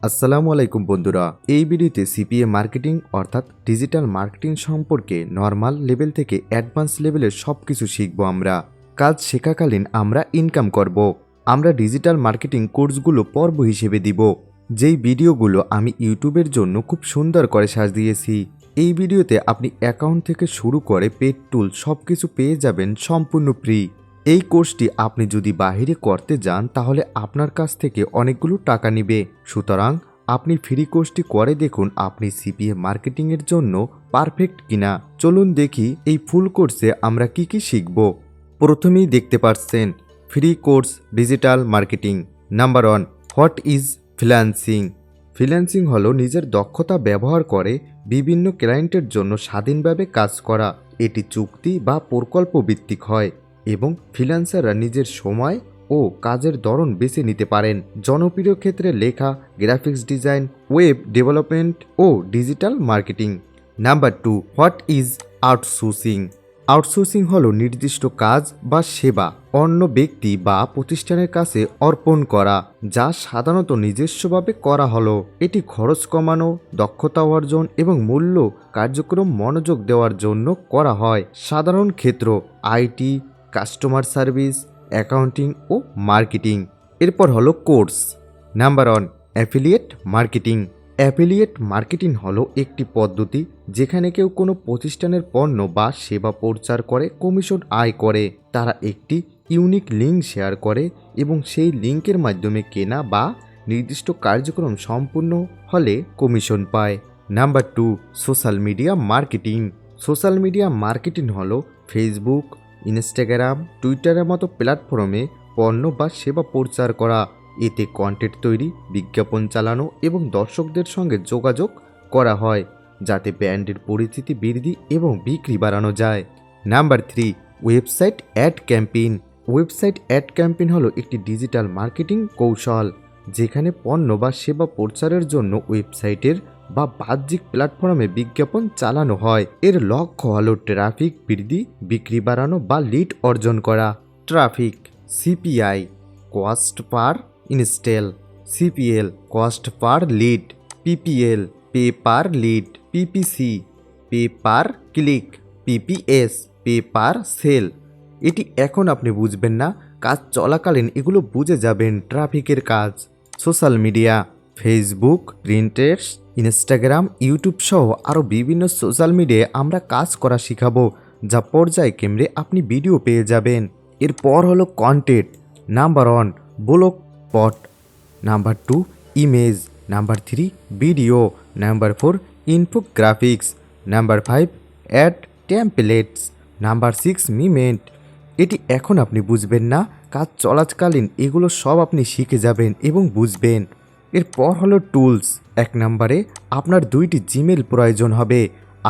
আসসালামু আলাইকুম বন্ধুরা। এই ভিডিওতে সিপিএ মার্কেটিং অর্থাৎ ডিজিটাল মার্কেটিং সম্পর্কে নর্মাল লেভেল থেকে অ্যাডভান্স লেভেলের সবকিছু শিখব। আমরা কাজ শেখাকালীন আমরা ইনকাম করব। আমরা ডিজিটাল মার্কেটিং কোর্সগুলো পর্ব হিসেবে দিব, যেই ভিডিওগুলো আমি ইউটিউবের জন্য খুব সুন্দর করে সাজিয়েছি। এই ভিডিওতে আপনি অ্যাকাউন্ট থেকে শুরু করে পেড টুল সবকিছু পেয়ে যাবেন সম্পূর্ণ ফ্রি। এই কোর্সটি আপনি যদি বাহিরে করতে যান তাহলে আপনার কাছ থেকে অনেকগুলো টাকা নেবে। সুতরাং আপনি ফ্রি কোর্সটি করে দেখুন আপনি সিপিএ মার্কেটিংয়ের জন্য পারফেক্ট কিনা। চলুন দেখি এই ফুল কোর্সে আমরা কি কি শিখব। প্রথমেই দেখতে পাচ্ছেন free course digital marketing. Number 1, what is freelancing. Freelancing হলো নিজের দক্ষতা ব্যবহার করে বিভিন্ন ক্লায়েন্টের জন্য স্বাধীনভাবে কাজ করা। এটি চুক্তি বা প্রকল্প ভিত্তিক হয় এবং ফ্রিল্যান্সাররা নিজের সময় ও কাজের ধরন বেছে নিতে পারেন। জনপ্রিয় ক্ষেত্রে লেখা, গ্রাফিক্স ডিজাইন, ওয়েব ডেভেলপমেন্ট ও digital marketing. Number 2, what is outsourcing. Outsourcing হলো নির্দিষ্ট কাজ বা সেবা অন্য ব্যক্তি বা প্রতিষ্ঠানের কাছে অর্পণ করা, যা সাধারণত নিজস্বভাবে করা হলো। এটি খরচ কমানো, দক্ষতা অর্জন এবং মূল্য কার্যক্রম মনোযোগ দেওয়ার জন্য করা হয়। সাধারণ ক্ষেত্র আইটি, কাস্টমার সার্ভিস, অ্যাকাউন্টিং ও মার্কেটিং। এরপর হলো course. Number 1, affiliate marketing. Affiliate marketing হলো একটি পদ্ধতি যেখানে কেউ কোনো প্রতিষ্ঠানের পণ্য বা সেবা প্রচার করে কমিশন আয় করে। তারা একটি ইউনিক লিঙ্ক শেয়ার করে এবং সেই লিঙ্কের মাধ্যমে কেনা বা নির্দিষ্ট কার্যক্রম সম্পূর্ণ হলে কমিশন পায়। Number 2, social media marketing. Social media marketing হলো ফেসবুক, ইনস্টাগ্রাম, টুইটারের মতো প্ল্যাটফর্মে পণ্য বা সেবা প্রচার করা। এতে কন্টেন্ট তৈরি, বিজ্ঞাপন চালানো এবং দর্শকদের সঙ্গে যোগাযোগ করা হয় যাতে ব্র্যান্ডের পরিচিতি বৃদ্ধি এবং বিক্রি বাড়ানো যায়। Number 3, website ad campaign. Website ad campaign হলো একটি ডিজিটাল মার্কেটিং কৌশল যেখানে পণ্য বা সেবা প্রচারের জন্য ওয়েবসাইটের বা বাহ্যিক প্ল্যাটফর্মে বিজ্ঞাপন চালানো হয়। এর লক্ষ্য হলো ট্রাফিক বৃদ্ধি, বিক্রি বাড়ানো বা লিড অর্জন করা। Traffic, CPI cost per install, CPL cost per lead, PPL pay per lead, PPC pay per click, PPS pay per sale. এটি এখন আপনি বুঝবেন না, কাজ চলাকালীন এগুলো বুঝে যাবেন। ট্রাফিকের কাজ social media, Facebook, Pinterest, Instagram, YouTube সহ আরও বিভিন্ন সোশ্যাল মিডিয়ায় আমরা কাজ করা শিখাবো, যা পর্যায়ক্রমে আপনি ভিডিও পেয়ে যাবেন। এরপর হলো content. Number 1, blog post. Number 2, image. Number 3, video. Number 4, infographics. Number 5, ad templates. Number 6, মিমেন্ট। এটি এখন আপনি বুঝবেন না, কাজ চলাকালীন এগুলো সব আপনি শিখে যাবেন এবং বুঝবেন। এরপর হলো টুলস। 1 নম্বরে আপনার 2টি জিমেল প্রয়োজন হবে,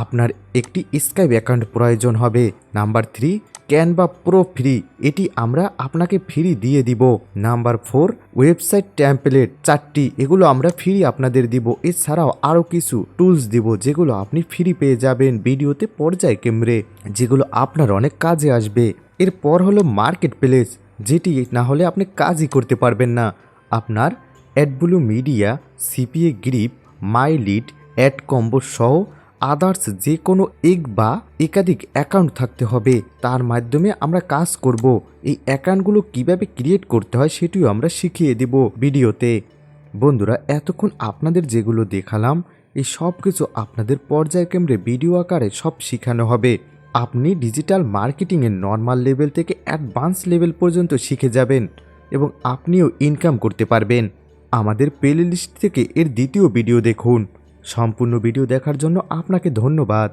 আপনার একটি স্কাইপ অ্যাকাউন্ট প্রয়োজন হবে। নাম্বার 3, ক্যানভা প্রো ফ্রি, এটি আমরা আপনাকে ফ্রি দিয়ে দিব। নাম্বার 4, ওয়েবসাইট টেমপ্লেট 4টি, এগুলো আমরা ফ্রি আপনাদের দিব। এছাড়াও আরও কিছু টুলস দিব যেগুলো আপনি ফ্রি পেয়ে যাবেন ভিডিওতে পর্যায়ক্রমে, যেগুলো আপনার অনেক কাজে আসবে। এরপর হলো মার্কেট প্লেস, যেটি না হলে আপনি কাজই করতে পারবেন না। আপনার অ্যাডব্লু মিডিয়া, সিপিএ গ্রিপ, মাই লিড, অ্যাড কম্বো সহ আদার্স যে কোনো এক বা একাধিক অ্যাকাউন্ট থাকতে হবে, তার মাধ্যমে আমরা কাজ করব। এই অ্যাকাউন্টগুলো কিভাবে ক্রিয়েট করতে হয় সেটিও আমরা শিখিয়ে দেব ভিডিওতে। বন্ধুরা, এতক্ষণ আপনাদের যেগুলো দেখালাম এই সব কিছু আপনাদের পর্যায়ক্রমে ভিডিও আকারে সব শেখানো হবে। আপনি ডিজিটাল মার্কেটিংয়ের নর্মাল লেভেল থেকে অ্যাডভান্স লেভেল পর্যন্ত শিখে যাবেন এবং আপনিও ইনকাম করতে পারবেন। আমাদের প্লে লিস্ট থেকে এর দ্বিতীয় ভিডিও দেখুন। সম্পূর্ণ ভিডিও দেখার জন্য আপনাকে ধন্যবাদ।